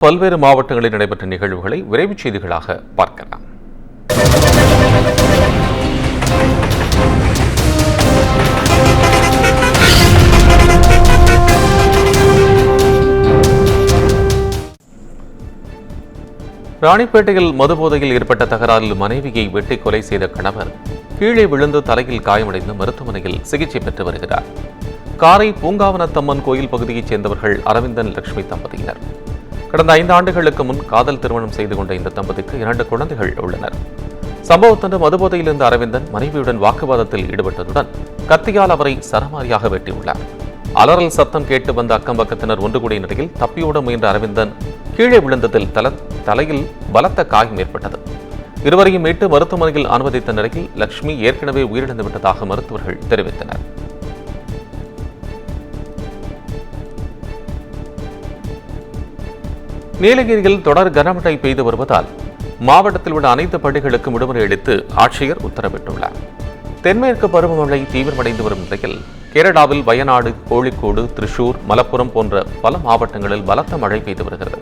பல்வேறு மாவட்டங்களில் நடைபெற்ற நிகழ்வுகளை விரைவுச் செய்திகளாக பார்க்கலாம். ராணிப்பேட்டையில் மதுபோதையில் ஏற்பட்ட தகராறில் மனைவியை வெட்டி கொலை செய்த கணவர் கீழே விழுந்து தலையில் காயமடைந்து மருத்துவமனையில் சிகிச்சை பெற்று வருகிறார். காரை பூங்காவனத்தம்மன் கோயில் பகுதியைச் சேர்ந்தவர்கள் அரவிந்தன் லட்சுமி தம்பதியினர். கடந்த 5 ஆண்டுகளுக்கு முன் காதல் திருமணம் செய்து கொண்ட இந்த தம்பதிக்கு 2 குழந்தைகள் உள்ளனர். சம்பவத்தன்று மதுபோதையில் இருந்த அரவிந்தன் மனைவியுடன் வாக்குவாதத்தில் ஈடுபட்டதுடன் கத்தியால் அவரை சரமாரியாக வெட்டியுள்ளார். அலறல் சத்தம் கேட்டு வந்த அக்கம் பக்கத்தினர் ஒன்று கூடிய நிலையில் தப்பியோட முயன்ற அரவிந்தன் கீழே விழுந்ததில் தலையில் பலத்த காயம் ஏற்பட்டது. இருவரையும் மீட்டு மருத்துவமனையில் அனுமதித்த நிலையில் லட்சுமி ஏற்கனவே உயிரிழந்து விட்டதாக மருத்துவர்கள் தெரிவித்தனர். நீலகிரியில் தொடர் கனமழை பெய்து வருவதால் மாவட்டத்தில் உள்ள அனைத்து பள்ளிகளுக்கும் விடுமுறை அளித்து ஆட்சியர் உத்தரவிட்டுள்ளார். தென்மேற்கு பருவமழை தீவிரமடைந்து வரும் நிலையில் கேரளாவில் வயநாடு, கோழிக்கோடு, திரிசூர், மலப்புரம் போன்ற பல மாவட்டங்களில் பலத்த மழை பெய்து வருகிறது.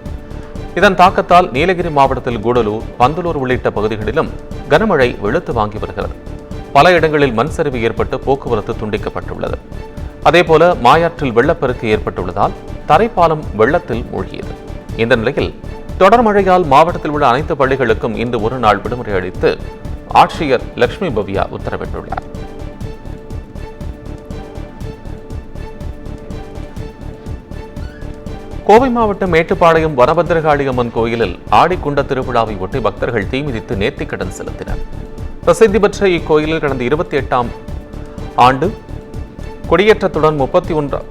இதன் தாக்கத்தால் நீலகிரி மாவட்டத்தில் கூடலூர், பந்தலூர் உள்ளிட்ட பகுதிகளிலும் கனமழை வெளுத்து வாங்கி வருகிறது. பல இடங்களில் மண் சரிவு ஏற்பட்டு போக்குவரத்து துண்டிக்கப்பட்டுள்ளது. அதேபோல மாயாற்றில் வெள்ளப்பெருக்கு ஏற்பட்டுள்ளதால் தரைப்பாலம் வெள்ளத்தில் மூழ்கியது. இந்த நிலையில் தொடர் மழையால் மாவட்டத்தில் உள்ள அனைத்து பள்ளிகளுக்கும் இன்று ஒரு நாள் விடுமுறை அளித்து ஆட்சியர் லட்சுமி பவ்யா உத்தரவிட்டுள்ளார். கோவை மாவட்டம் மேட்டுப்பாளையம் வனபத்திரகாளி அம்மன் கோயிலில் ஆடிக்குண்ட திருவிழாவை ஒட்டி பக்தர்கள் தீமிதித்து நேர்த்திக்கடன் செலுத்தினர். பிரசித்தி பெற்ற இக்கோயிலில் கடந்த 28ஆம் ஆண்டு கொடியேற்றத்துடன் 31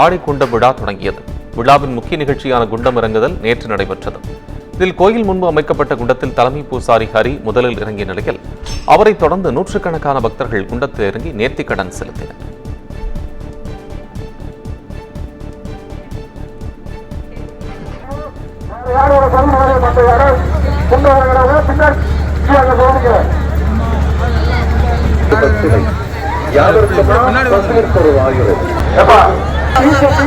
ஆடிக்குண்ட விழா தொடங்கியது. விழாவின் முக்கிய நிகழ்ச்சியான குண்டம் இறங்குதல் நேற்று நடைபெற்றது. இதில் கோயில் முன்பு அமைக்கப்பட்ட குண்டத்தில் தலைமை பூசாரி ஹரி முதலில் இறங்கிய நிலையில் அவரை தொடர்ந்து நூற்றுக்கணக்கான பக்தர்கள் குண்டத்தில் இறங்கி நேர்த்திக்கடன் செலுத்தினர். பிஜேபி